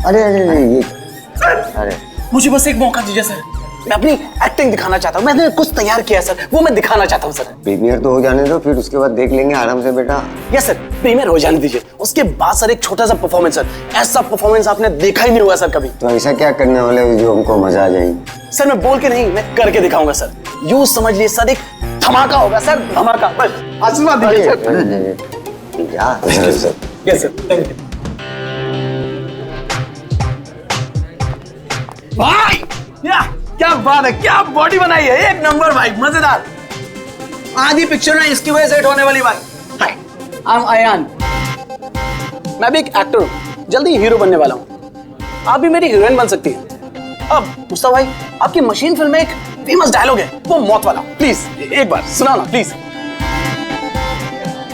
अरे अरे अरे ये सर मुझे बस एक मौका दीजिए सर, मैं अपनी एक्टिंग दिखाना चाहता हूँ। मैंने कुछ तैयार किया सर, वो मैं दिखाना चाहता हूँ सर। प्रीमियर तो हो जाने दो, फिर उसके बाद देख लेंगे आराम से बेटा। यस सर, प्रीमियर हो जाने दीजिए, उसके बाद सर एक छोटा सा परफॉर्मेंस सर, ऐसा परफॉर्मेंस आपने देखा ही नहीं हुआ सर कभी। तो ऐसा क्या करने वाले हो जो हमको मजा आ जाएगी? सर मैं बोल के नहीं, मैं करके दिखाऊंगा सर। यूं समझ लिए सर, एक धमाका होगा सर, धमाका। बस आशीर्वाद दीजिए sir. Yes sir, thank you भाई। क्या बात है, क्या बॉडी बनाई है, एक नंबर भाई, मजेदार। आधी पिक्चर ना इसकी वजह से हिट होने वाली भाई। हाय, आई एम अयान, मैं भी एक एक्टर हूँ, जल्दी हीरो बनने वाला हूँ। आप भी मेरी हीरोइन बन सकती हैं। अब मुस्तफा भाई, आपकी मशीन फिल्म में एक फेमस डायलॉग है, वो मौत वाला, प्लीज एक बार सुनाओ ना प्लीज।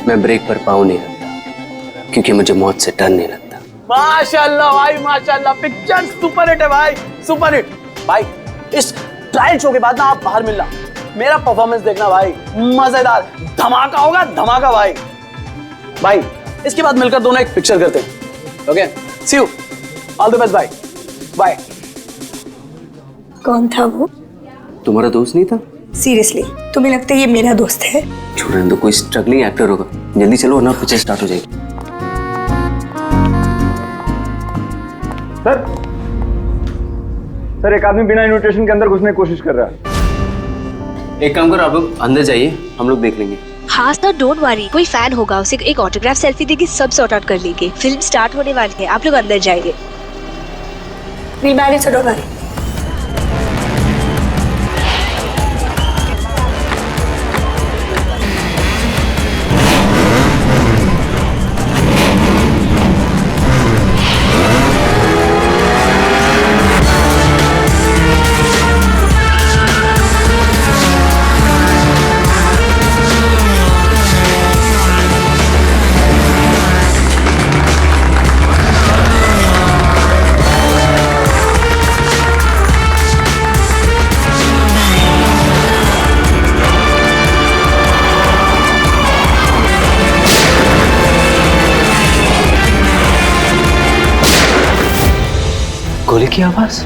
मैं ब्रेक पर पाँव नहीं रखता क्योंकि मुझे मौत से डर नहीं लगता। माशाल्लाह भाई माशाल्लाह, पिक्चर सुपर हिट है भाई, सुपर हिट। भाई इस ट्रायल शो के बाद ना आप बाहर मिलना, मेरा परफॉर्मेंस देखना भाई, मजेदार धमाका होगा, धमाका भाई। भाई इसके बाद मिलकर दोनों एक पिक्चर करते हैं। Okay, see you, all the best भाई, बाय। कौन था वो? तुम्हारा दोस्त नहीं था? सीरियसली तुम्हें लगता है ये मेरा दोस्त है? छोड़ने दो, कोई स्ट्रगलिंग एक्टर होगा। जल्दी चलो वरना पिक्चर स्टार्ट हो जाएगी। सर एक आदमी बिना इन्विटेशन के अंदर घुसने की कोशिश कर रहा है। एक काम करो, आप लोग अंदर जाइए, हम लोग देख लेंगे। हाँ सर, डोंट वरी, कोई फैन होगा, उसे एक ऑटोग्राफ सेल्फी देगी, सब सॉर्ट आउट कर लेंगे। फिल्म स्टार्ट होने वाली है, आप लोग अंदर जाइए। We'll manage, so don't worry. गोली की आवाज।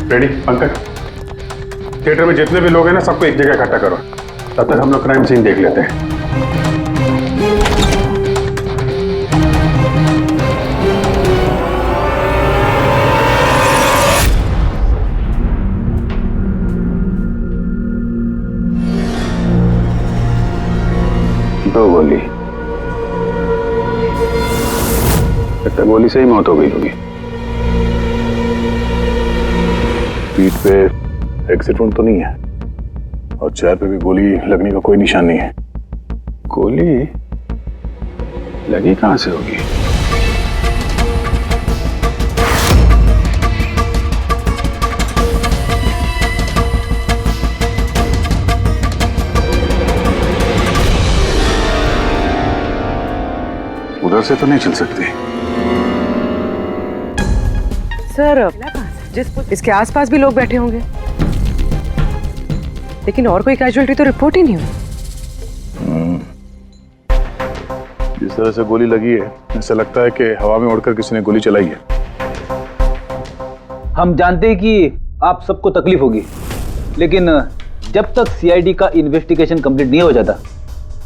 रेडी पंकज, थिएटर में जितने भी लोग हैं ना, सबको एक जगह इकट्ठा करो, तब तक हम लोग क्राइम सीन देख लेते हैं। दो गोली, लगता है गोली से ही मौत हो गई होगी। पीठ पे एक्सिट वुंड तो नहीं है और चेहरे पे भी गोली लगने का कोई निशान नहीं है। गोली लगी कहां से होगी? उधर से तो नहीं चल सकती। सर इसके आसपास भी लोग बैठे होंगे, लेकिन और कोई कैजुअल्टी तो रिपोर्ट ही नहीं हुई। जिस तरह से गोली लगी है, ऐसा लगता है कि हवा में उड़कर किसी ने गोली चलाई है। हम जानते हैं कि आप सबको तकलीफ होगी, लेकिन जब तक सीआईडी का इन्वेस्टिगेशन कंप्लीट नहीं हो जाता,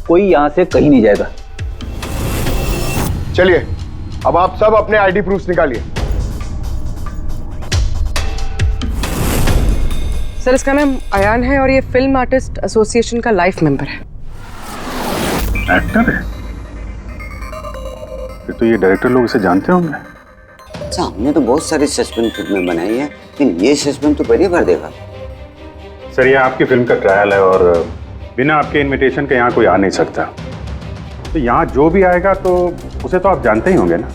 कोई यहां से कहीं नहीं जाएगा। चलिए अब आप सब अपने आईडी प्रूफ्स निकालिए। सर इसका नाम अयान है और ये फिल्म आर्टिस्ट एसोसिएशन का लाइफ मेंबर है। एक्टर है? फिर तो ये डायरेक्टर लोग इसे जानते होंगे। अच्छा, हमने तो बहुत सारी सस्पेंस फिल्में बनाई है, लेकिन ये सस्पेंस तो पहली बार देखा। सर ये आपकी फिल्म का ट्रायल है और बिना आपके इनविटेशन के यहाँ कोई आ नहीं सकता। तो यहाँ जो भी आएगा तो उसे तो आप जानते ही होंगे ना।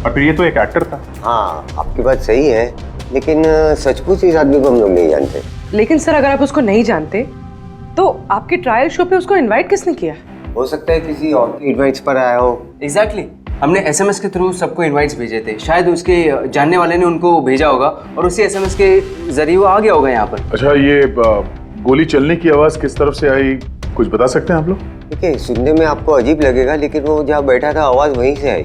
और फिर ये तो एक एक्टर था। हाँ, आपकी बात सही है, लेकिन सचमुच इस आदमी को हम लोग नहीं जानते। लेकिन सर अगर आप उसको नहीं जानते तो आपके ट्रायल शो पे उसको इनवाइट किसने किया? हो सकता है किसी और की एडवाइस पर आया हो। एग्जैक्टली हमने एसएमएस के थ्रू सबको इनवाइट्स भेजे थे, शायद उसके जानने वाले ने उनको भेजा होगा और उसी एसएमएस के जरिए वो आ गया होगा यहाँ पर। अच्छा, ये गोली चलने की आवाज किस तरफ से आई, कुछ बता सकते हैं आप लोग? देखिए, सुनने में आपको अजीब लगेगा, लेकिन वो जहाँ बैठा था आवाज वहीं से आई।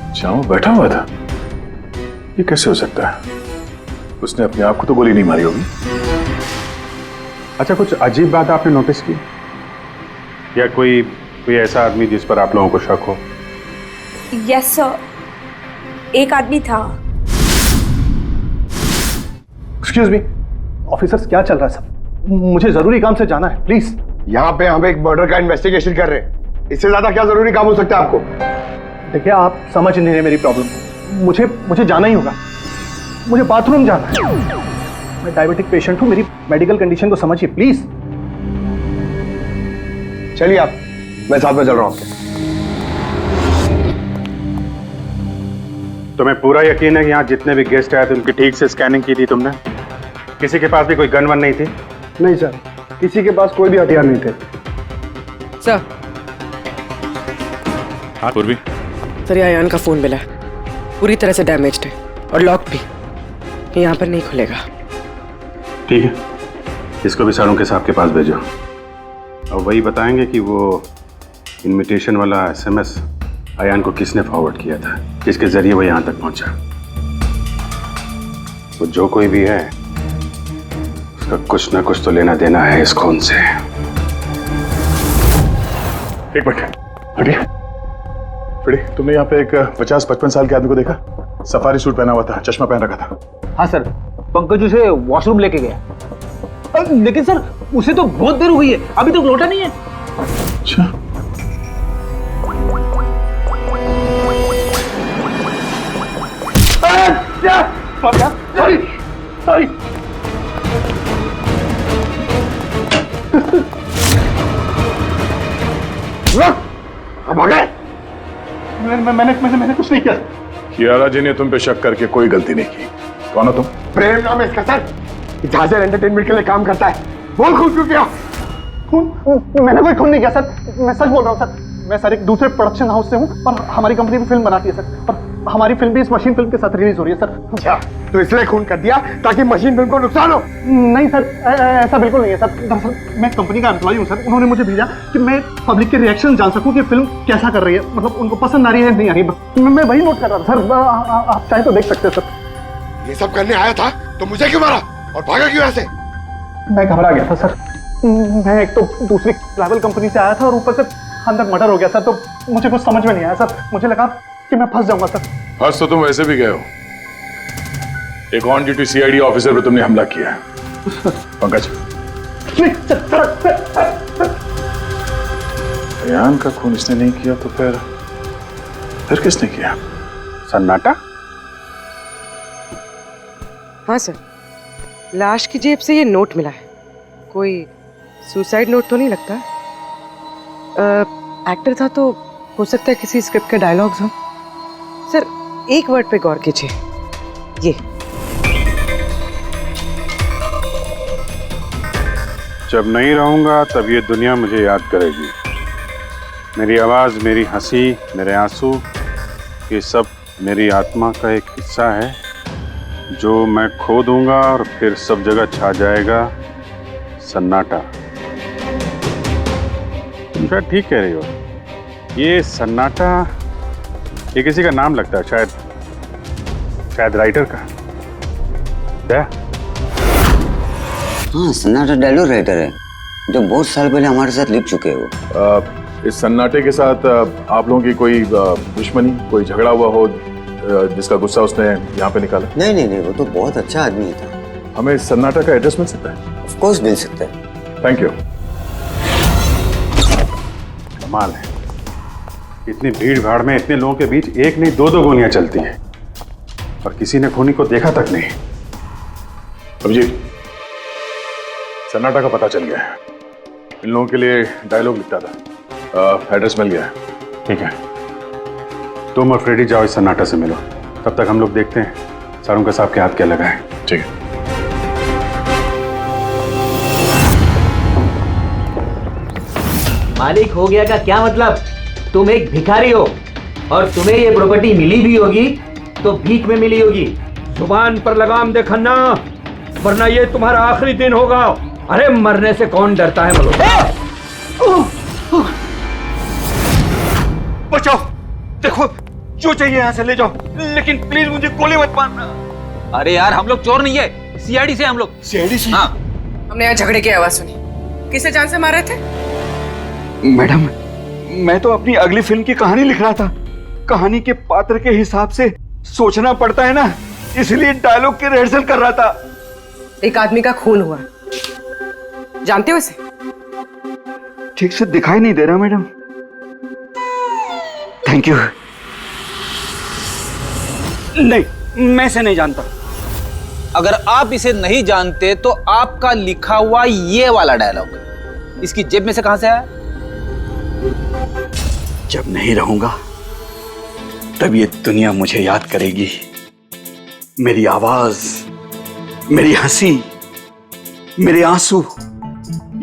अच्छा, वो बैठा हुआ था? ये कैसे हो सकता है? उसने अपने आप को तो गोली नहीं मारी होगी। अच्छा, कुछ अजीब बात आपने नोटिस की या कोई ऐसा आदमी जिस पर आप लोगों को शक हो? यस सर, एक आदमी था। एक्सक्यूज मी ऑफिसर्स, क्या चल रहा है सब? मुझे जरूरी काम से जाना है, प्लीज। यहाँ पे हम एक मर्डर का इन्वेस्टिगेशन कर रहे हैं, इससे ज्यादा क्या जरूरी काम हो सकता है आपको? देखिए, आप समझ नहीं रहे मेरी प्रॉब्लम। मुझे जाना ही होगा, मुझे बाथरूम जाना है। मैं डायबिटिक पेशेंट हूँ, मेरी मेडिकल कंडीशन को समझिए प्लीज। चलिए आप, मैं साथ में चल रहा हूँ आपके। तुम्हें पूरा यकीन है कि यहाँ जितने भी गेस्ट आए थे उनकी ठीक से स्कैनिंग की थी तुमने? किसी के पास भी कोई गन वन नहीं थी? नहीं सर, किसी के पास कोई भी हथियार नहीं थे। सर, हाँ पूर्वी। सर ये अयान का फोन मिला है, पूरी तरह से डैमेज्ड है और लॉक भी, ये यहाँ पर नहीं खुलेगा। ठीक है, इसको भी सारों के साहब के पास भेजो और वही बताएंगे कि वो इनविटेशन वाला एसएमएस अयान को किसने फॉरवर्ड किया था, किसके जरिए वो यहाँ तक पहुंचा। वो जो कोई भी है उसका कुछ ना कुछ तो लेना देना है इस खून से। एक मिनट हटिए। फ्रेडी, तुमने यहाँ पे एक 50-55 साल के आदमी को देखा? सफारी सूट पहना हुआ था, चश्मा पहन रखा था। हाँ सर, पंकज उसे वॉशरूम लेके गया। लेकिन सर उसे तो बहुत देर हो गई है, अभी तक लौटा नहीं है। अच्छा, सॉरी। अब आ गए? मैंने कुछ नहीं किया। कियारा जी ने तुम पे शक करके कोई गलती नहीं की। कौन हो तुम? प्रेम नाम है इसका सर, जहाजर एंटरटेनमेंट के लिए काम करता है। बोल खून क्यों किया? खून? मैंने कोई खून नहीं किया सर, मैं सच बोल रहा हूँ सर। मैं सर एक दूसरे प्रोडक्शन हाउस से हूँ और हमारी कंपनी भी फिल्म बनाती है सर, और हमारी फिल्म भी इस मशीन फिल्म के साथ रिलीज हो रही है सर। अच्छा, तो इसलिए खून कर दिया ताकि मशीन फिल्म को नुकसान हो? नहीं सर, ऐसा बिल्कुल नहीं है सर। दरअसल मैं कंपनी का एम्प्लॉय हूँ सर, उन्होंने मुझे भेजा कि मैं पब्लिक के रिएक्शन जान सकूँ कि फिल्म कैसा कर रही है, मतलब उनको पसंद आ रही है नहीं आ रही है। मैं वही नोट कर रहा था सर, आप चाहे तो देख सकते हैं सर। ये सब करने आया था तो मुझे क्यों मारा और भागा क्यों ऐसे? मैं घबरा गया था सर, मैं एक तो दूसरी ट्रैवल कंपनी से आया था और ऊपर से अंदर मर्डर हो गया सर, तो मुझे कुछ समझ में नहीं आया सर। मुझे लगा कि मैं फंस जाऊंगा सर। फंस तो तुम वैसे भी गए हो, एक ऑन ड्यूटी सीआईडी ऑफिसर पे तुमने हमला किया है। पंकज, नहीं सर। अयान का खून इसने नहीं किया तो फिर किसने किया? सन्नाटा? हाँ सर, लाश की जेब से ये नोट मिला है, कोई सुसाइड नोट तो नहीं लगता। एक्टर था तो हो सकता है किसी स्क्रिप्ट के डायलॉग्स हो। सर एक वर्ड पे गौर कीजिए, ये जब नहीं रहूंगा तब ये दुनिया मुझे याद करेगी। मेरी आवाज, मेरी हंसी, मेरे आंसू, ये सब मेरी आत्मा का एक हिस्सा है जो मैं खो दूंगा और फिर सब जगह छा जाएगा सन्नाटा। तुम शायद ठीक कह रही हो, ये सन्नाटा ये किसी का नाम लगता है, शायद राइटर का। क्या? हाँ, सन्नाटा डायलॉग राइटर है जो बहुत साल पहले हमारे साथ लिख चुके हो। इस सन्नाटे के साथ आप लोगों की कोई दुश्मनी, कोई झगड़ा हुआ हो जिसका गुस्सा उसने यहाँ पे निकाला? नहीं, वो तो बहुत अच्छा आदमी था। हमें इस सन्नाटा का एड्रेस मिल सकता है? ऑफ कोर्स मिल सकता है। Thank you. कमाल है, इतनी भीड़ भाड़ में इतने लोगों के बीच एक नहीं दो गोलियां चलती हैं और किसी ने खूनी को देखा तक नहीं। अभिजीत, सन्नाटा का पता चल गया है। इन लोगों के लिए डायलॉग लिखता था, एड्रेस मिल गया है। ठीक है, तुम और फ्रेडी जाओ इस सन्नाटा से मिलो, तब तक हम लोग देखते हैं सारुंका साहब के हाथ क्या लगा है। ठीक है। मालिक हो गया का क्या मतलब? तुम एक भिखारी हो और तुम्हें ये प्रॉपर्टी मिली भी होगी तो भीख में मिली होगी। जुबान पर लगाम दे खन्ना, वरना ये तुम्हारा आखिरी दिन होगा। अरे मरने से कौन डरता है बोलो? बचाओ, देखो जो चाहिए यहाँ से ले जाओ, लेकिन प्लीज मुझे गोली मत मारना। अरे यार हम लोग चोर नहीं है, सीआईडी से हम लोग। सीआईडी से? हाँ। हमने यहाँ झगड़े की आवाज सुनी। किसे जान से मार रहे थे? मैडम, मैं तो अपनी अगली फिल्म की कहानी लिख रहा था। कहानी के पात्र के हिसाब से सोचना पड़ता है ना, इसलिए डायलॉग की रिहर्सल कर रहा था। एक आदमी का खून हुआ, जानते हो इसे? ठीक से दिखाई नहीं दे रहा मैडम। Thank you. नहीं, मैं इसे नहीं जानता। अगर आप इसे नहीं जानते तो आपका लिखा हुआ ये वाला डायलॉग इसकी जेब में से कहां से आया? जब नहीं रहूंगा तब ये दुनिया मुझे याद करेगी। मेरी आवाज, मेरी हंसी, मेरे आंसू,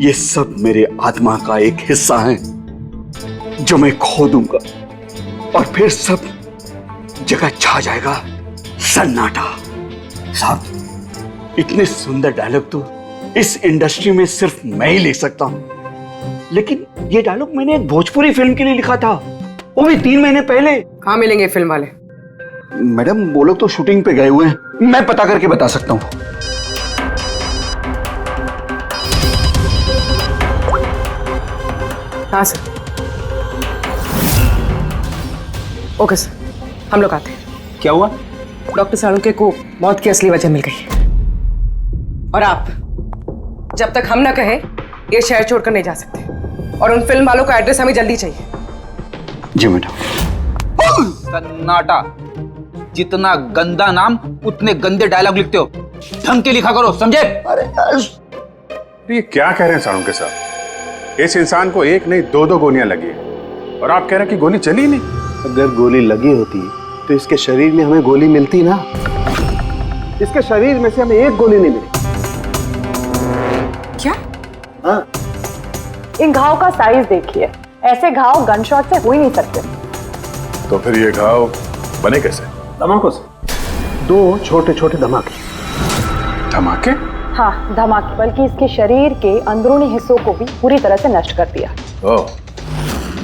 ये सब मेरे आत्मा का एक हिस्सा है जो मैं खो दूंगा और फिर सब जगह छा जाएगा सन्नाटा। साहब, इतने सुंदर डायलॉग तो इस इंडस्ट्री में सिर्फ मैं ही लिख सकता हूं, लेकिन ये डायलॉग मैंने एक भोजपुरी फिल्म के लिए लिखा था, वो भी 3 महीने पहले। कहाँ मिलेंगे फिल्म वाले? मैडम, वो लोग तो शूटिंग पे गए हुए हैं, मैं पता करके बता सकता हूँ। हाँ सर। ओके सर, हम लोग आते हैं। क्या हुआ? डॉक्टर सालुंके को मौत की असली वजह मिल गई और आप जब तक हम ना कहें ये शहर छोड़कर नहीं जा सकते, और उन फिल्म वालों का एड्रेस हमें जल्दी चाहिए। जी मैडम। सन्नाटा, जितना गंदा नाम उतने गंदे डायलॉग लिखते हो, ढंग के लिखा करो, समझे? ये क्या कह रहे हैं सारुंके साहब? इस इंसान को एक नहीं दो गोलियां लगी है और आप कह रहे हैं कि गोली चली नहीं। अगर गोली लगी होती तो इसके शरीर में हमें गोली मिलती ना। इसके शरीर में से हमें एक गोली नहीं मिली। क्या? हाँ। इन घाव का साइज देखिए, ऐसे घाव गनशॉट से हो ही नहीं सकते। तो फिर ये घाव बने कैसे? धमाकों से। 2 छोटे छोटे धमाके। धमाके? हाँ, धमाके, बल्कि इसके शरीर के अंदरूनी हिस्सों को भी पूरी तरह से नष्ट कर दिया। ओह,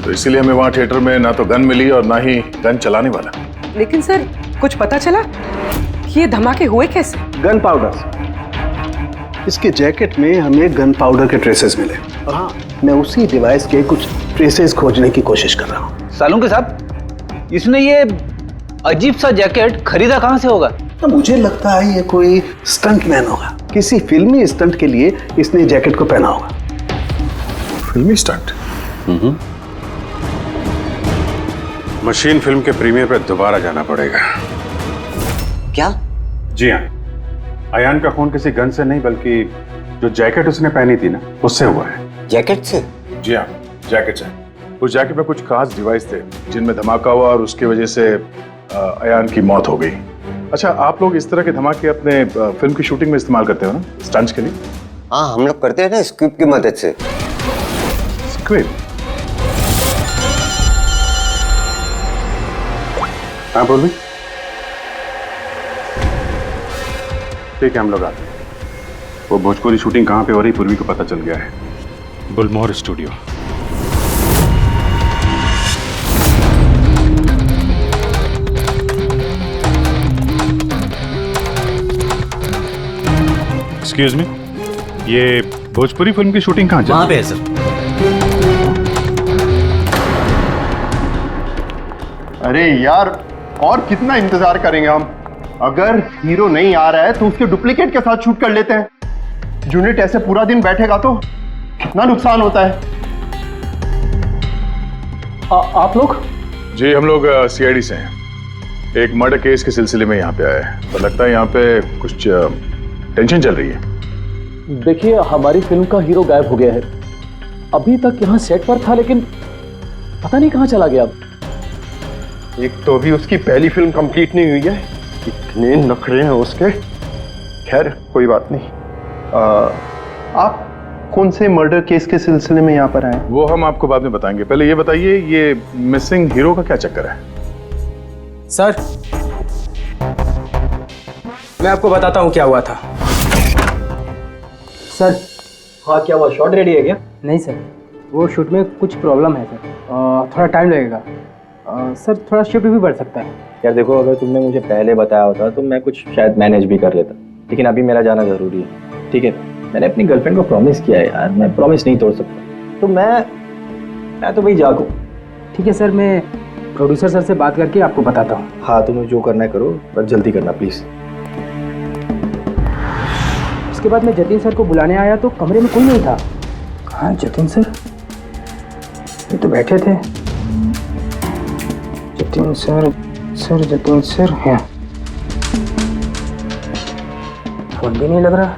तो इसीलिए हमें वहां थिएटर में ना तो गन मिली और ना ही गन चलाने वाला। लेकिन सर, कुछ पता चला कि ये धमाके हुए कैसे? गन पाउडर से। इसके जैकेट में हमें गन पाउडर के ट्रेसेस मिले और हाँ, मैं उसी डिवाइस के कुछ ट्रेसेस खोजने की कोशिश कर रहा हूँ। सालुंके साहब, इसने ये अजीब सा जैकेट खरीदा कहां से होगा? तो मुझे लगता है ये कोई स्टंट मैन होगा। किसी फिल्मी स्टंट के लिए इसने जैकेट को पहना होगा। फिल्मी स्टंट? मशीन फिल्म के प्रीमियर पर दोबारा जाना पड़ेगा। क्या? जी हाँ, अयान का खून किसी गन से नहीं बल्कि जो जैकेट उसने पहनी थी ना, उससे हुआ है। जैकेट से? जी हाँ, जैकेट से। उस जैकेट पे कुछ खास डिवाइस थे जिनमें धमाका हुआ और उसकी वजह से अयान की मौत हो गई। अच्छा, आप लोग इस तरह के धमाके अपने फिल्म की शूटिंग में इस्तेमाल करते हो ना, स्टंट्स के लिए? हाँ, हम लोग करते हैं ना स्क्विब की मदद से। स्क्विब? हाँ बोल भी। ठीक है, हम लोग आते हैं। वो भोजपुरी शूटिंग कहाँ पे हो रही पूर्वी को पता चल गया है। गुलमोहर स्टूडियो। एक्सक्यूज मी, ये भोजपुरी फिल्म की शूटिंग कहाँ चल रही है? वहां पे है सर। अरे यार, और कितना इंतजार करेंगे हम? अगर हीरो नहीं आ रहा है तो उसके डुप्लीकेट के साथ शूट कर लेते हैं। यूनिट ऐसे पूरा दिन बैठेगा तो कितना नुकसान होता है। आप लोग जी हम लोग सीआईडी से हैं। एक मर्डर केस के सिलसिले में यहाँ पे आए हैं, तो लगता है यहाँ पे कुछ टेंशन चल रही है। देखिए हमारी फिल्म का हीरो गायब हो गया है। अभी तक यहाँ सेट पर था लेकिन पता नहीं कहाँ चला गया। एक तो अभी उसकी पहली फिल्म कंप्लीट नहीं हुई है, इतने नखरे हैं उसके। खैर कोई बात नहीं। आप कौन से मर्डर केस के सिलसिले में यहाँ पर आए? वो हम आपको बाद में बताएंगे, पहले ये बताइए ये मिसिंग हीरो का क्या चक्कर है? सर मैं आपको बताता हूँ क्या हुआ था। सर हाँ क्या हुआ, शॉट रेडी है क्या? नहीं सर, वो शूट में कुछ प्रॉब्लम है सर, थोड़ा टाइम लगेगा सर, थोड़ा शिफ्ट भी बढ़ सकता है। यार देखो, अगर तुमने मुझे पहले बताया होता तो मैं कुछ शायद मैनेज भी कर लेता, लेकिन अभी मेरा जाना जरूरी है। ठीक है, मैंने अपनी गर्लफ्रेंड को प्रॉमिस किया है यार, मैं प्रॉमिस नहीं तोड़ सकता, तो मैं तो भाई जागू। ठीक है सर, मैं प्रोड्यूसर सर से बात करके आपको बताता हूँ। हाँ तुम्हें जो करना है करो, बस जल्दी करना प्लीज। उसके बाद मैं जतिन सर को बुलाने आया तो कमरे में कोई नहीं था। कहाँ जतिन सर? ये तो बैठे थे। जतिन सर हैं। फोन भी नहीं लग रहा,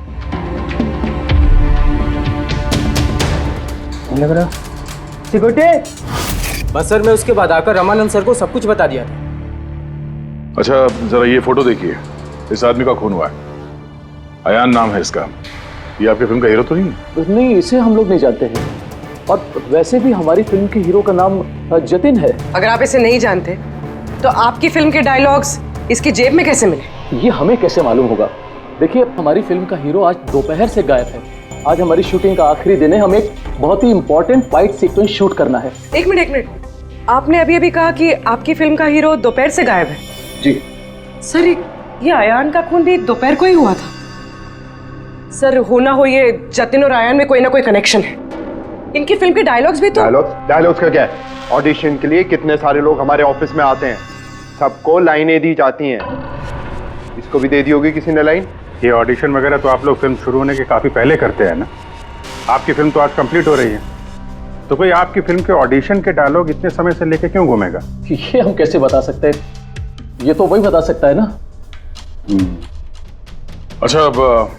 नहीं लग रहा। सिक्योरिटी। बस सर, मैं उसके बाद आकर रमानंद सर को सब कुछ बता दिया था। अच्छा जरा ये फोटो देखिए, इस आदमी का खून हुआ है, अयान नाम है इसका। ये आपकी फिल्म का हीरो तो नहीं है? नहीं, इसे हम लोग नहीं जानते हैं, और वैसे भी हमारी फिल्म के हीरो का नाम जतिन है। अगर आप इसे नहीं जानते तो आपकी फिल्म के डायलॉग्स इसकी जेब में कैसे मिले? ये हमें कैसे मालूम होगा? देखिए हमारी फिल्म का हीरो आज दोपहर से गायब है। आज हमारी शूटिंग का आखिरी दिन है, हमें एक बहुत ही इंपॉर्टेंट फाइट सीक्वेंस शूट करना है। एक मिनट, आपने अभी कहा कि आपकी फिल्म का हीरो दोपहर से गायब है। जी सर, ये अयान का खून भी दोपहर को ही हुआ था। सर हो ना हो ये जतिन और अयान में कोई ना कोई कनेक्शन है। इनकी फिल्म के डायलॉग्स भी तो। डायलॉग्स का क्या है? ऑडिशन के लिए कितने सारे लोग हमारे ऑफिस में आते हैं, सबको लाइनें दी जाती हैं। इसको भी दे दी होगी किसी ने लाइन। ये ऑडिशन वगैरह तो आप लोग फिल्म शुरू होने के काफ़ी पहले करते हैं ना। आपकी फिल्म तो आज कंप्लीट हो रही है, तो कोई आपकी फिल्म के ऑडिशन के डायलॉग इतने समय से लेके क्यों घूमेगा? ये हम कैसे बता सकते हैं? ये तो वही बता सकता है ना। अच्छा अब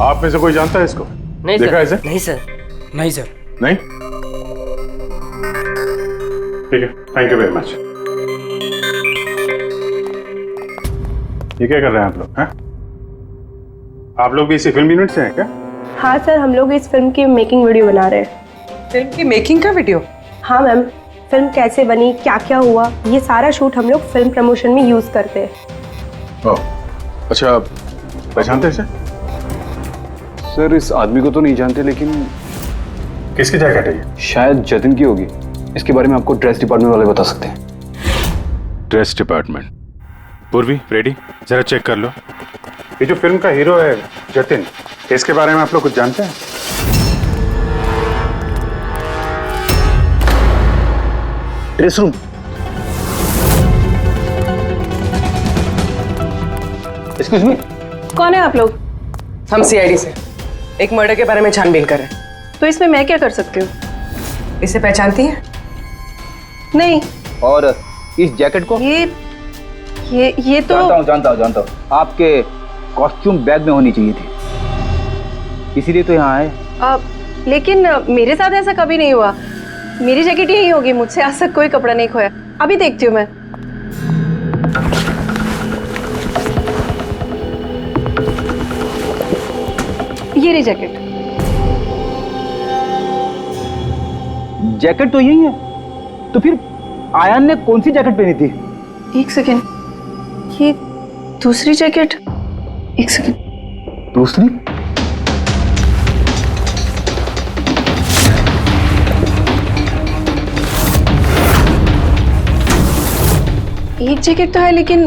आप में से कोई जानता है इसको? नहीं देखा सर। इसे? नहीं सर, नहीं सर। नहीं? ठीक है, थैंक यू वेरी मच। ये क्या कर रहे हैं आप लोग? हैं? आप लोग भी इसी फिल्म यूनिट से हैं क्या? हाँ सर, हम लोग इस फिल्म की मेकिंग वीडियो बना रहे हैं। फिल्म की मेकिंग का वीडियो? हाँ मैम, फिल्म कैसे बनी, क्या क्या हुआ, ये सारा शूट हम लोग फिल्म प्रमोशन में यूज करते हैं। ओह, अच्छा पहचानते हैं इसे? सर इस आदमी को तो नहीं जानते, लेकिन किसकी जैकेट है ये? शायद जतिन की होगी। इसके बारे में आपको ड्रेस डिपार्टमेंट वाले बता सकते हैं। Dress department. पूर्वी रेडी, जरा चेक कर लो। ये जो फिल्म का हीरो है जतिन, इसके बारे में आप लोग कुछ जानते हैं? Dress room. एक्सक्यूज मी, कौन है आप लोग? हम सीआईडी से एक मर्डर के बारे में छानबीन कर रहे हैं। तो इसमें मैं क्या कर सकती हूँ? इसे पहचानती हैं? नहीं। और इस जैकेट को? ये तो जानता हूँ। आपके कॉस्ट्यूम बैग में होनी चाहिए थी, इसीलिए तो यहाँ आए। लेकिन मेरे साथ ऐसा कभी नहीं हुआ। मेरी जैकेट यही होगी, मुझसे आज तक कोई कपड़ा नहीं खोया। अभी देखती हूँ मैं। ये रही जैकेट। जैकेट तो यही है, तो फिर आयान ने कौन सी जैकेट पहनी थी? एक सेकेंड, ये दूसरी जैकेट। एक सेकेंड, दूसरी? एक जैकेट तो है लेकिन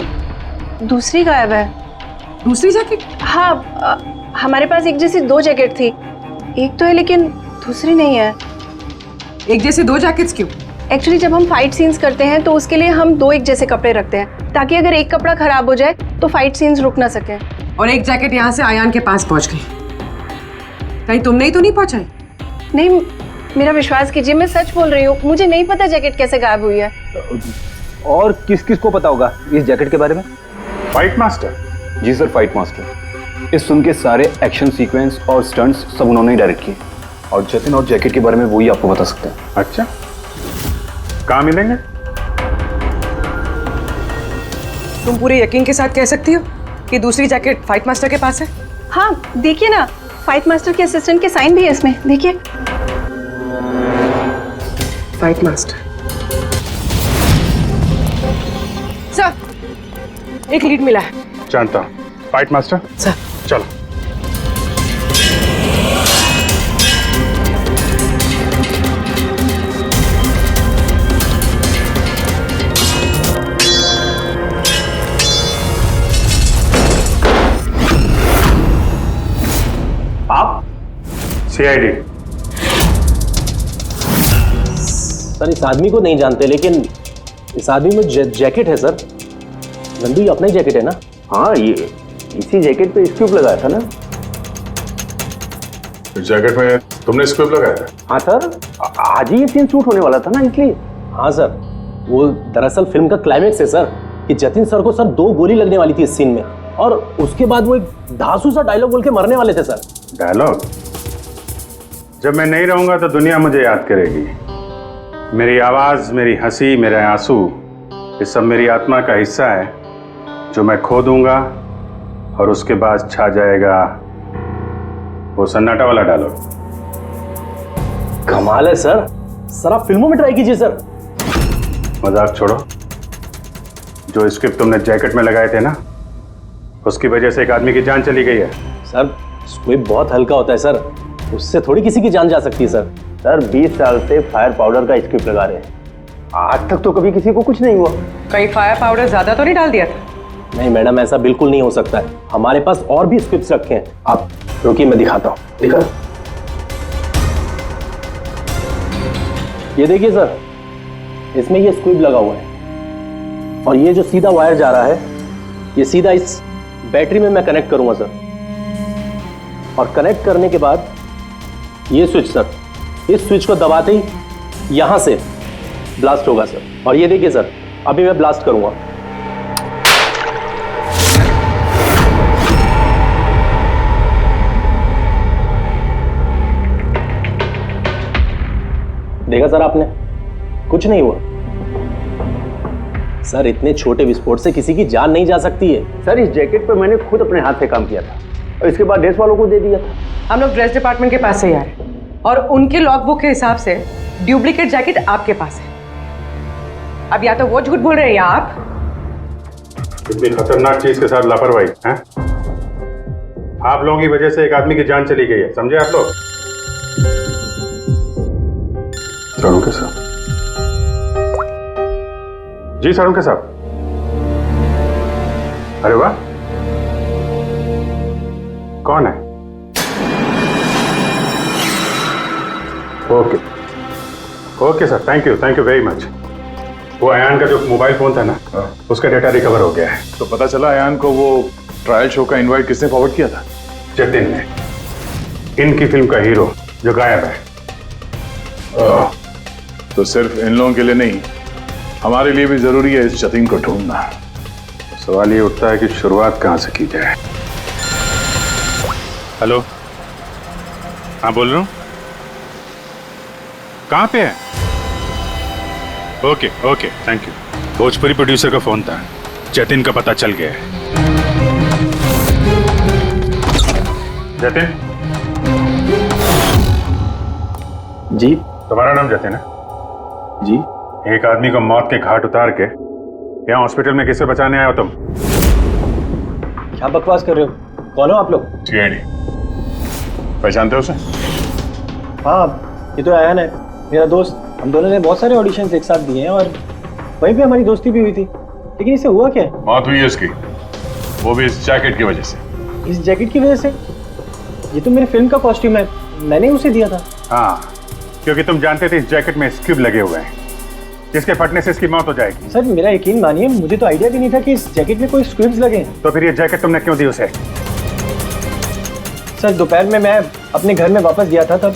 दूसरी गायब है। दूसरी जैकेट? हाँ, हमारे पास एक जैसी दो जैकेट थी। एक तो है लेकिन दूसरी नहीं है। एक जैसे दो जैकेट्स क्यों? एक्चुअली जब हम फाइट सीन्स करते हैं तो उसके लिए हम दो एक जैसे कपड़े रखते हैं, ताकि अगर एक कपड़ा खराब हो जाए तो फाइट सीन्स रुक ना सके। और एक जैकेट यहाँ से आयान के पास पहुंच गई, कहीं तुमने ही तो नहीं पहुंचाई? नहीं, मेरा विश्वास कीजिए, मैं सच बोल रही हूँ। मुझे नहीं पता जैकेट कैसे गायब हुई है। और किस किस को पता होगा इस जैकेट के बारे में? Fight master. जी सर, फाइट मास्टर। इस फिल्म के सारे एक्शन सीक्वेंस और स्टंट्स सब उन्होंने ही डायरेक्ट किए, और जतिन और जैकेट के बारे में वही आपको बता सकते हैं। अच्छा, कहाँ मिलेंगे? तुम पूरे यकीन के साथ कह सकती हो कि दूसरी जैकेट फाइट मास्टर के पास है? हाँ देखिए ना, फाइट मास्टर के असिस्टेंट के साइन भी है इसमें, देखिए। Fight master. सर, एक लीड मिला है। जानता हूँ। फाइट मास्टर सर, चलो। आप? सीआईडी। सर, इस आदमी को नहीं जानते, लेकिन इस आदमी में जैकेट है सर। नंदू, ये अपना ही जैकेट है ना? हाँ, ये इसी जैकेट पे स्क्रिप्ट लगाया था ना। इस जैकेट में तुमने स्क्रिप्ट लगाया था? हाँ सर, आज ही ये सीन शूट होने वाला था ना, इसलिए। हाँ सर, वो दरअसल फिल्म का क्लाइमेक्स है सर, कि जतिन सर को सर 2 गोली लगने वाली थी इस सीन में, और उसके बाद वो एक धांसू सा डायलॉग बोल के मरने वाले थे सर। डायलॉग? जब मैं नहीं रहूंगा तो दुनिया मुझे याद करेगी। मेरी आवाज, मेरी हंसी, मेरे आंसू, ये सब मेरी आत्मा का हिस्सा है जो मैं खो दूंगा, और उसके बाद छा जाएगा वो सन्नाटा वाला डायलॉग। कमाल है सर। सर, आप फिल्मों में ट्राई कीजिए सर। मजाक छोड़ो। जो स्क्रिप्ट तुमने जैकेट में लगाए थे ना, उसकी वजह से एक आदमी की जान चली गई है। सर, स्क्विब बहुत हल्का होता है सर, उससे थोड़ी किसी की जान जा सकती है सर। सर, 20 साल से फायर पाउडर का स्क्रिप्ट लगा रहे हैं, आज तक तो कभी किसी को कुछ नहीं हुआ। कहीं फायर पाउडर ज्यादा तो नहीं डाल दिया था? नहीं मैडम, ऐसा बिल्कुल नहीं हो सकता है। हमारे पास और भी स्क्रिप्ट्स रखे हैं। आप रुकिए, मैं दिखाता हूँ। दिखा, ये देखिए सर, इसमें ये स्क्विब लगा हुआ है, और ये जो सीधा वायर जा रहा है, ये सीधा इस बैटरी में मैं कनेक्ट करूंगा सर, और कनेक्ट करने के बाद ये स्विच सर, इस स्विच को दबाते ही यहां से ब्लास्ट होगा सर। और ये देखिए सर, अभी मैं ब्लास्ट करूंगा। देखा सर आपने, कुछ नहीं हुआ सर। इतने छोटे विस्फोट से किसी की जान नहीं जा सकती है सर। इस जैकेट पे मैंने खुद अपने हाथ से काम किया था, और इसके बाद ड्रेस वालों को दे दिया था। हम लोग ड्रेस डिपार्टमेंट के पास से ही आ रहे हैं, और उनके लॉगबुक के हिसाब से डुप्लीकेट जैकेट आपके पास है। अब या तो वो झूठ बोल रहे हैं या आप। इतनी खतरनाक चीज के साथ लापरवाही है? आप लोगों की वजह से एक आदमी की जान चली गई है, समझे आप लोग? सारुण के साहब। जी सारुण के साहब। अरे वाह, कौन है? Okay okay sir, thank you very much. वो अयान का जो मोबाइल फोन था ना, उसका डेटा रिकवर हो गया है। तो पता चला अयान को वो ट्रायल शो का इनवाइट किसने फॉरवर्ड किया था? जतिन ने, इनकी फिल्म का हीरो जो गायब है। तो सिर्फ इन लोगों के लिए नहीं, हमारे लिए भी जरूरी है इस जतिन को ढूंढना। सवाल ये उठता है कि शुरुआत कहां से की जाए। हेलो, हाँ बोल रहा हूँ। कहाँ पे है? Okay okay, thank you. Bhojpuri producer का फोन था, जतिन का पता चल गया है। जतिन जी। तुम्हारा नाम जतिन है? जी। एक आदमी को मौत के घाट उतार के यहाँ हॉस्पिटल में किसे बचाने आए हो तुम? क्या बकवास कर रहे हो? कौन हो आप लोग? सीआईडी। पहचानते हो उसे? हाँ, ये तो अयान है, मेरा दोस्त। हम दोनों ने बहुत सारे ऑडिशंस एक साथ दिए हैं, और वहीं पे हमारी दोस्ती भी हुई थी। लेकिन इसे हुआ क्या? मौत हुई है उसकी, वो भी इस जैकेट की वजह से। इस जैकेट की वजह से? ये तो मेरी फिल्म का कॉस्ट्यूम है, मैंने उसे दिया था। हाँ, क्योंकि तुम जानते थे इस जैकेट में स्क्यूब लगे हुए हैं, जिसके फटने से इसकी मौत हो जाएगी। सर, मेरा यकीन मानिए, मुझे तो आइडिया भी नहीं था कि इस जैकेट में कोई स्क्विब्स लगे हैं। तो फिर ये जैकेट तुमने क्यों दी उसे? सर, दोपहर में मैं अपने घर में वापस गया था, तब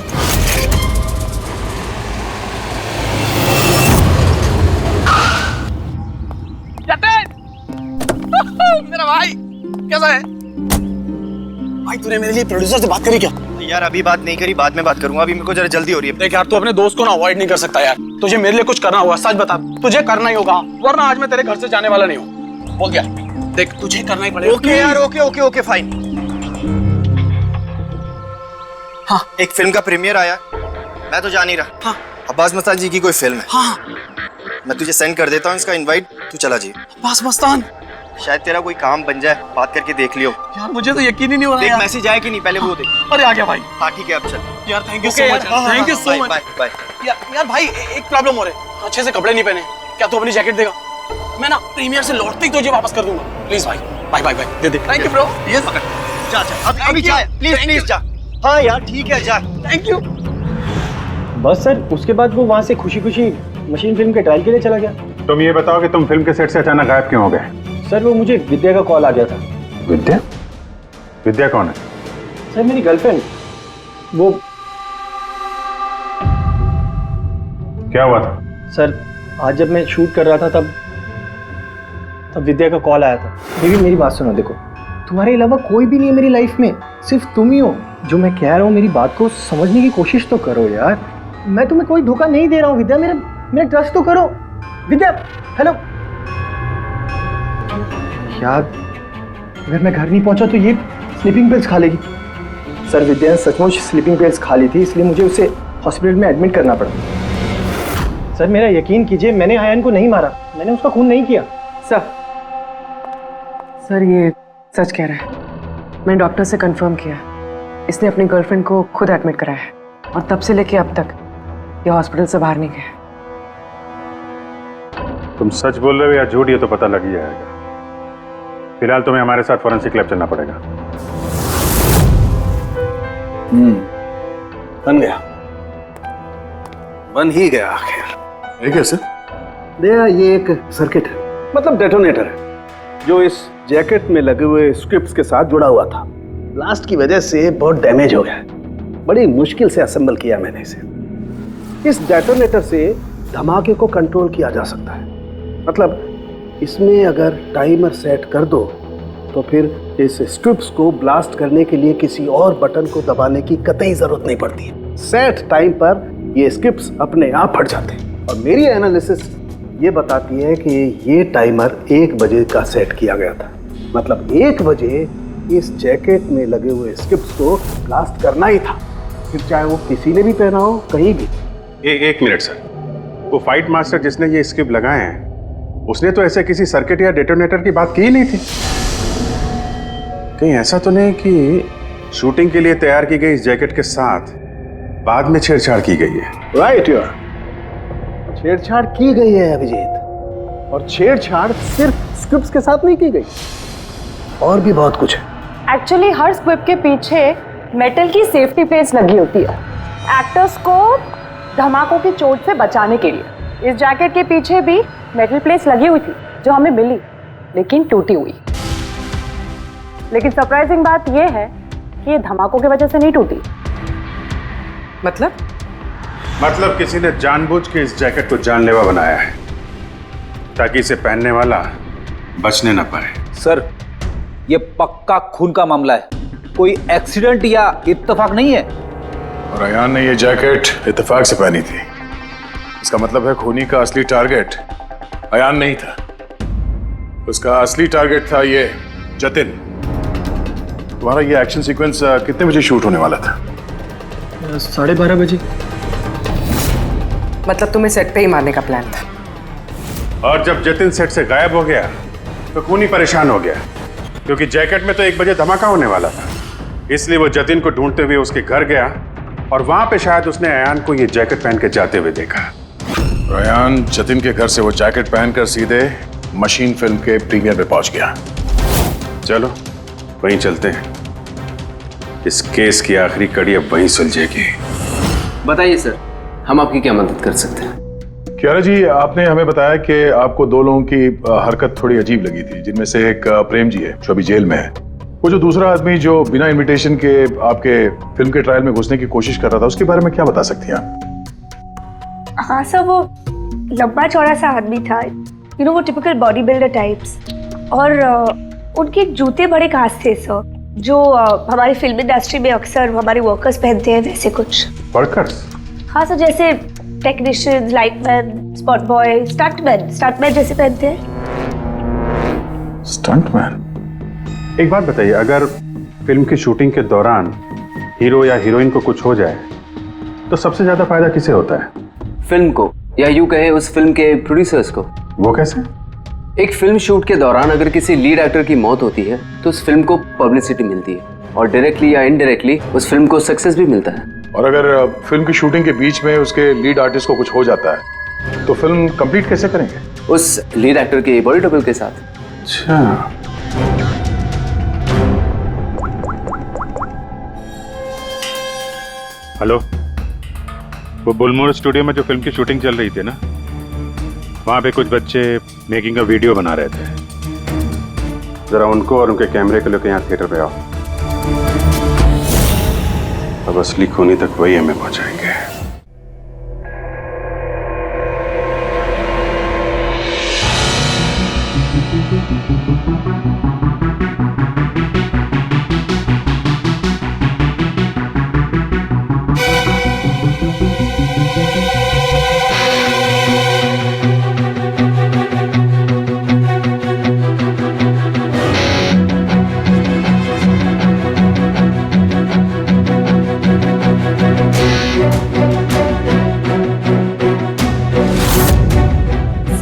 कैसा है? भाई तूने मेरे लिए प्रोड्यूसर से बात करी क्या? यार अभी बात नहीं करी, बाद में बात करूंगा, अभी मेरे को जरा जल्दी हो रही है। देख यार, तू अपने दोस्त को ना अवॉइड नहीं कर सकता यार। तुझे मेरे लिए कुछ करना होगा, सच बता, तुझे करना ही होगा, वरना आज मैं तेरे घर से जाने वाला नहीं हूँ। बोल दिया, देख तुझे करना ही पड़ेगा। ओके यार, ओके ओके ओके फाइन। हाँ, एक फिल्म का प्रीमियर आया, मैं तो जा नहीं रहा। हाँ, अब्बास मस्तान जी की कोई फिल्म है। हाँ, मैं तुझे सेंड कर देता हूँ इसका इनवाइट, तू चला जी। अब्बास मस्तान, शायद तेरा कोई काम बन जाए, बात करके देख लियो। यार मुझे तो यकीन ही नहीं हो रहा। देख मैसेज आया कि नहीं, पहले वो देख। अरे आ गया भाई। हाँ ठीक है, अब चल। यार thank you so much, thank you so much. Bye bye. यार भाई एक प्रॉब्लम हो रहा है, अच्छे से कपड़े नहीं पहने, क्या तू अपनी जैकेट देगा? मैं ना प्रीमियर से लौटते ही तुझे वापस कर दूंगा, प्लीज भाई। बाय बाय बाय, दे दे। Thank you bro. ये पकड़, जा जा, अभी जा, प्लीज प्लीज जा। हाँ यार ठीक है, जा। Thank you. बस सर, उसके बाद वो वहाँ से खुशी खुशी मशीन फिल्म के ट्रायल के लिए चला गया। तुम ये बताओ कि तुम फिल्म के सेट से अचानक गायब क्यों हो गए? सर वो मुझे विद्या का कॉल आ गया था। विद्या? विद्या कौन है? सर मेरी गर्लफ्रेंड। वो क्या हुआ था? सर आज जब मैं शूट कर रहा था तब विद्या का कॉल आया था। मेरी बात सुनो, देखो तुम्हारे अलावा कोई भी नहीं है मेरी लाइफ में, सिर्फ तुम ही हो। जो मैं कह रहा हूँ मेरी बात को समझने की कोशिश तो करो यार। मैं तुम्हें कोई धोखा नहीं दे रहा हूँ विद्या, मेरा ट्रस्ट तो करो। विद्या हेलो। यार अगर मैं घर नहीं पहुंचा तो ये स्लीपिंग पिल्स खा लेगी। सर विद्या ने सचमुच स्लीपिंग पिल्स खा ली थी, इसलिए मुझे उसे हॉस्पिटल में एडमिट करना पड़ा। सर मेरा यकीन कीजिए, मैंने आयन को नहीं मारा, मैंने उसका खून नहीं किया। सर ये सच कह रहा है, मैंने डॉक्टर से कंफर्म किया, इसने अपनी गर्लफ्रेंड को खुद एडमिट कराया है और तब से लेके अब तक ये हॉस्पिटल से बाहर नहीं गया। तुम सच बोल रहे हो या झूठ, ये तो पता लग ही जाएगा। फिलहाल तुम्हें हमारे साथ फॉरेंसिक लैब चलना पड़ेगा। बन गया, बन ही गया आखिर। ये कैसे? दया ये एक सर्किट है, मतलब डेटोनेटर है, जो इस जैकेट में लगे हुए स्क्रिप्ट्स के साथ जुड़ा हुआ था। ब्लास्ट की वजह से बहुत डैमेज हो गया है, बड़ी मुश्किल से असेंबल किया मैंने इसे। इस डेटोनेटर से धमाके को कंट्रोल किया जा सकता है, मतलब इसमें अगर टाइमर सेट कर दो तो फिर इस स्ट्रिप्स को ब्लास्ट करने के लिए किसी और बटन को दबाने की कतई जरूरत नहीं पड़ती है। सेट टाइम पर ये स्ट्रिप्स अपने आप फट जाते हैं। और मेरी एनालिसिस ये बताती है कि ये टाइमर 1 बजे का सेट किया गया था, मतलब 1 बजे इस जैकेट में लगे हुए स्ट्रिप्स को ब्लास्ट करना ही था, फिर चाहे वो किसी ने भी पहना हो, कहीं भी। एक मिनट सर, वो फाइट मास्टर जिसने ये स्क्रिप्ट लगाए हैं, उसने तो ऐसे किसी सर्किट या डेटोनेटर की बात की ही नहीं थी। कहीं ऐसा तो नहीं कि शूटिंग के लिए तैयार की गई इस जैकेट के साथ बाद में छेड़छाड़ की गई है? राइट यार, छेड़छाड़ की गई है अभिजीत, और छेड़छाड़ सिर्फ स्क्रिप्ट्स के साथ नहीं की गई, और भी बहुत कुछ है। एक्चुअली हर स्क्रिप्ट के पीछे मेटल की सेफ्टी प्लेट्स लगी होती है, एक्टर्स को धमाकों की चोट से बचाने के लिए। इस जैकेट के पीछे भी मेटल प्लेट्स लगी हुई थी जो हमें मिली, लेकिन टूटी हुई। लेकिन सरप्राइजिंग बात यह है कि ये धमाकों की वजह से नहीं टूटी। मतलब किसी ने जानबूझ के इस जैकेट को जानलेवा बनाया है ताकि इसे पहनने वाला बचने न पाए। सर ये पक्का खून का मामला है, कोई एक्सीडेंट या इत्तेफाक नहीं है। और अयान ने ये जैकेट इत्तेफाक से पहनी थी, इसका मतलब है खूनी का असली टारगेट अयान नहीं था, उसका असली टारगेट था ये जतिन। तुम्हारा ये एक्शन सीक्वेंस कितने बजे शूट होने वाला था? 12:30 बजे। मतलब तुम्हें सेट पे ही मारने का प्लान था? और जब जतिन सेट से गायब हो गया तो खूनी परेशान हो गया, क्योंकि जैकेट में तो 1 बजे धमाका होने वाला था। इसलिए वो जतिन को ढूंढते हुए उसके घर गया और वहां पे शायद उसने अयान को ये जैकेट पहन के जाते हुए देखा। अयान जतिन के घर से वो जैकेट पहनकर सीधे मशीन फिल्म के प्रीमियर में पहुंच गया। चलो वहीं चलते हैं, इस केस की आखिरी कड़ी अब वहीं सुलझेगी। बताइए सर, हम आपकी क्या मदद कर सकते हैं? क्यारा जी, आपने हमें बताया कि आपको 2 लोगों की हरकत थोड़ी अजीब लगी थी, जिनमें से एक प्रेम जी है जो अभी जेल में है। वो जो दूसरा आदमी जो बिना इनविटेशन के आपके फिल्म के ट्रायल में घुसने की कोशिश कर रहा था, उसके बारे में क्या बता सकती हैं आप? हाँ सर, वो लंबा चौड़ा सा आदमी था, वो टिपिकल बॉडी बिल्डर टाइप्स, और उनके जूते बड़े खास थे सर, जो हमारी फिल्म इंडस्ट्री में अक्सर हमारे वर्कर्स पहनते हैं, वैसे कुछ। वर्कर्स? हाँ सर, जैसे technician, lightman, spot boy, stuntman जैसे पहनते हैं। स्टंटमैन? एक बात बताइए, अगर फिल्म की शूटिंग के दौरान हीरो या हीरोइन को कुछ हो जाए तो सबसे ज्यादा फायदा किसे होता है? फिल्म को, या यूं कहे उस फिल्म के प्रोड्यूसर्स को। वो कैसे? एक फिल्म शूट के दौरान अगर किसी लीड एक्टर की मौत होती है तो उस फिल्म को पब्लिसिटी मिलती है और डायरेक्टली या इनडायरेक्टली उस फिल्म को सक्सेस भी मिलता है। और अगर फिल्म की शूटिंग के बीच में उसके लीड आर्टिस्ट को कुछ हो जाता है तो फिल्म कंप्लीट कैसे करेंगे? उस लीड एक्टर के बॉडी डबल के साथ। अच्छा, हेलो, वो बुलमोर स्टूडियो में जो फिल्म की शूटिंग चल रही थी ना, वहां पे कुछ बच्चे मेकिंग का वीडियो बना रहे थे। जरा उनको और उनके कैमरे को लेकर यहाँ थिएटर पे आओ। अब असली खूनी तक वही हमें पहुंचाएंगे।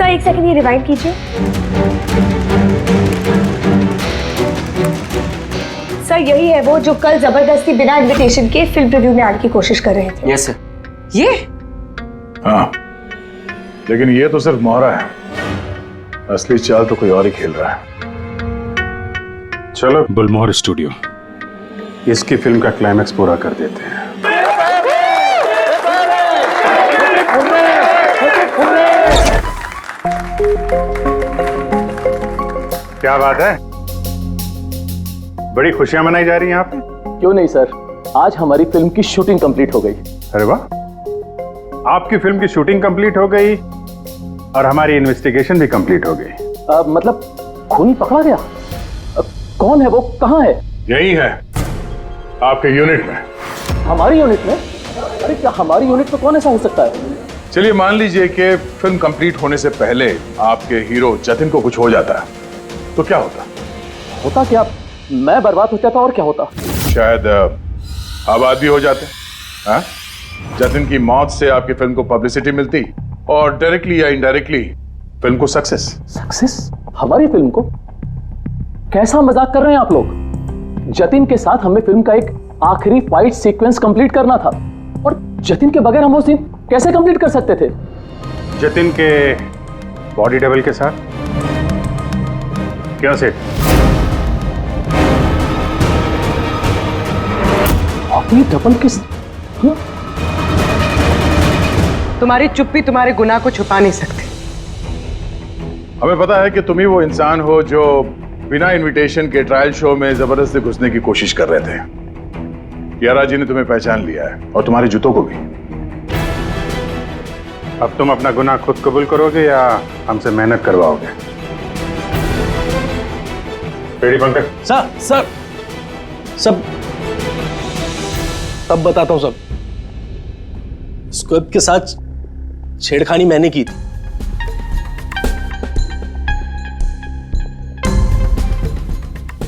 एक सेकंड ये रिवाइंड कीजिए। सर यही है वो जो कल जबरदस्ती बिना इनविटेशन के फिल्म रिव्यू में आने की कोशिश कर रहे थे। Yes sir. ये? हाँ, लेकिन ये तो सिर्फ मोहरा है, असली चाल तो कोई और ही खेल रहा है। चलो बुलमोहर स्टूडियो, इसकी फिल्म का क्लाइमैक्स पूरा कर देते हैं। क्या बात है, बड़ी खुशियां मनाई जा रही हैं आप? क्यों नहीं सर, आज हमारी फिल्म की शूटिंग कंप्लीट हो गई। अरे वाह, आपकी फिल्म की शूटिंग कंप्लीट हो गई और हमारी इन्वेस्टिगेशन भी कंप्लीट हो गई। मतलब खूनी पकड़ा गया? कौन है वो, कहाँ है? यही है, आपके यूनिट में। हमारी यूनिट में? अरे क्या हमारी यूनिट में कौन ऐसा हो सकता है? चलिए मान लीजिए कि फिल्म कंप्लीट होने से पहले आपके हीरो जतिन को कुछ हो जाता है तो क्या होता? होता क्या? मैं बर्बाद हो जाता और क्या होता? शायद आबाद भी हो जाते। हाँ? जतिन की मौत से आपकी फिल्म को पब्लिसिटी मिलती और डायरेक्टली या इनडायरेक्टली फिल्म को सक्सेस। सक्सेस? हमारी फिल्म को? कैसा मजाक कर रहे हैं आप लोग? जतिन के साथ हमें फिल्म का एक आखिरी फाइट सीक्वेंस कंप्लीट करना था और जतिन के बगैर हम वो सीन कैसे कंप्लीट कर सकते थे? जतिन के बॉडी डबल के साथ? क्या सेठ? बॉडी डबल किस? तुम्हारी चुप्पी तुम्हारे गुनाह को छुपा नहीं सकती। हमें पता है कि तुम ही वो इंसान हो जो बिना इनविटेशन के ट्रायल शो में जबरदस्ती घुसने की कोशिश कर रहे थे। यारा जी ने तुम्हें पहचान लिया है और तुम्हारे जूतों को भी। अब तुम अपना गुनाह खुद कबूल करोगे या हमसे मेहनत करवाओगे? पेड़ी पंकज। सर सब अब बताता हूं। सब स्क्रिप्ट के साथ छेड़खानी मैंने की थी।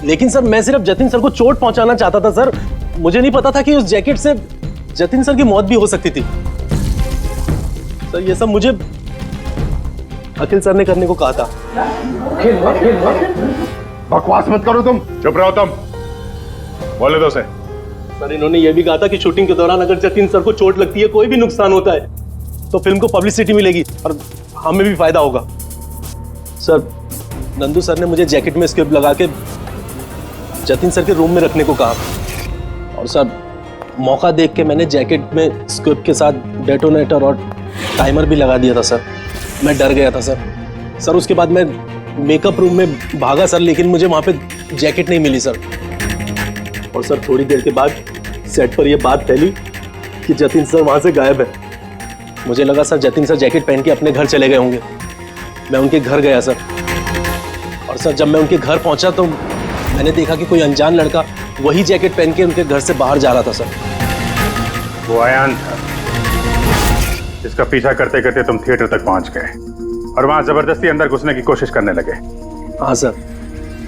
लेकिन सर मैं सिर्फ जतिन सर को चोट पहुंचाना चाहता था सर। मुझे नहीं पता था कि उस जैकेट से जतिन सर की मौत भी हो सकती थी। सर ये सब मुझे अखिल सर ने करने को कहा था। बकवास मत करो तुम, चुप रहो तुम। बोले दो से। सर इन्होंने ये भी कहा था कि शूटिंग के दौरान अगर जतिन सर को चोट लगती है, कोई भी नुकसान होता है, तो फिल्म को पब्लिसिटी मिलेगी और हमें भी फायदा होगा। सर नंदू सर ने मुझे जैकेट में स्क्रिप्ट लगा के जतिन सर के रूम में रखने को कहा और सर मौका देख के मैंने जैकेट में स्क्रिप्ट के साथ डेटोनेटर और टाइमर भी लगा दिया था सर। मैं डर गया था सर। उसके बाद मैं मेकअप रूम में भागा सर, लेकिन मुझे वहां पे जैकेट नहीं मिली सर। और सर थोड़ी देर के बाद सेट पर यह बात फैली कि जतिन सर वहां से गायब है। मुझे लगा सर जतिन सर जैकेट पहन के अपने घर चले गए होंगे। मैं उनके घर गया सर और सर जब मैं उनके घर पहुंचा तो मैंने देखा कि कोई अनजान लड़का वही जैकेट पहन के उनके घर से बाहर जा रहा था सर। वो अयान था जिसका पीछा करते करते तुम थिएटर तक पहुंच गए और वहां जबरदस्ती अंदर घुसने की कोशिश करने लगे। हाँ सर,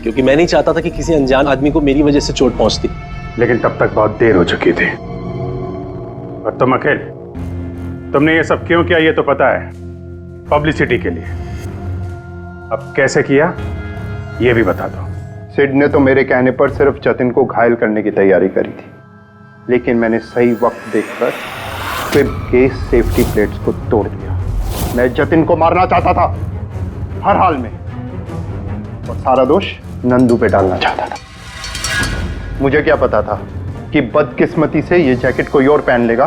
क्योंकि मैं नहीं चाहता था कि किसी अनजान आदमी को मेरी वजह से चोट पहुंचती। लेकिन तब तक बहुत देर हो चुकी थी। और तुम अखिल, तुमने ये सब क्यों किया ये तो पता है, पब्लिसिटी के लिए। अब कैसे किया ये भी बता दो। सिड ने तो मेरे कहने पर सिर्फ जतिन को घायल करने की तैयारी करी थी, लेकिन मैंने सही वक्त देखकर फिर के सेफ्टी प्लेट्स को तोड़ दिया। मैं जतिन को मारना चाहता था हर हाल में, और सारा दोष नंदू पे डालना चाहता था। मुझे क्या पता था कि बदकिस्मती से ये जैकेट कोई और पहन लेगा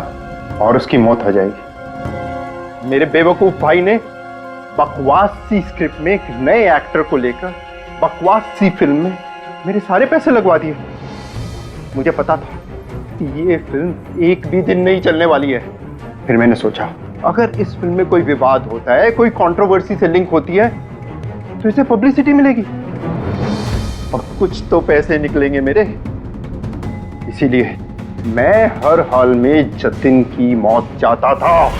और उसकी मौत हो जाएगी। मेरे बेवकूफ भाई ने बकवास सी स्क्रिप्ट में एक नए एक्टर को लेकर बकवास सी फिल्म में मेरे सारे पैसे लगवा दिए। मुझे पता था कि ये फिल्म एक भी दिन नहीं चलने वाली है। फिर मैंने सोचा अगर इस फिल्म में कोई विवाद होता है, कोई कंट्रोवर्सी से लिंक होती है, तो इसे पब्लिसिटी मिलेगी और कुछ तो पैसे निकलेंगे मेरे। इसीलिए मैं हर हाल में जतिन की मौत चाहता था।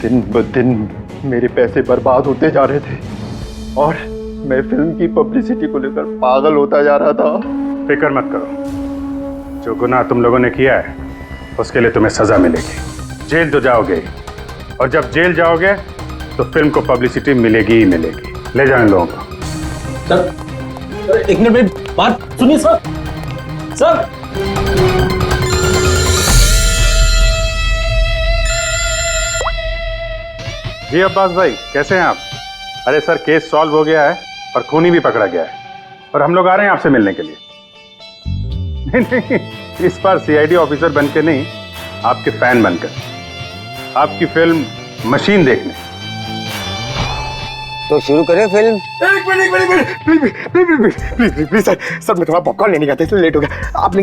दिन ब दिन मेरे पैसे बर्बाद होते जा रहे थे और मैं फिल्म की पब्लिसिटी को लेकर पागल होता जा रहा था। फिक्र मत करो, जो गुनाह तुम लोगों ने किया है उसके लिए तुम्हें सजा मिलेगी। जेल तो जाओगे, और जब जेल जाओगे तो फिल्म को पब्लिसिटी मिलेगी ही मिलेगी। ले जाओ इन लोगों को। सर एक मिनट मेरी बात सुनिए सर। सर जी अब्बास भाई, कैसे हैं आप? अरे सर, केस सॉल्व हो गया है और खूनी भी पकड़ा गया है और हम लोग आ रहे हैं आपसे मिलने के लिए। नहीं, इस बार सीआईडी ऑफिसर बनके नहीं, आपके फैन बनकर, आपकी फिल्म मशीन देखने। तो शुरू करें फिल्म? एक मिनट प्लीज सर, मैं थोड़ा पॉपकॉर्न लेने गया था इसलिए लेट हो गया। आपने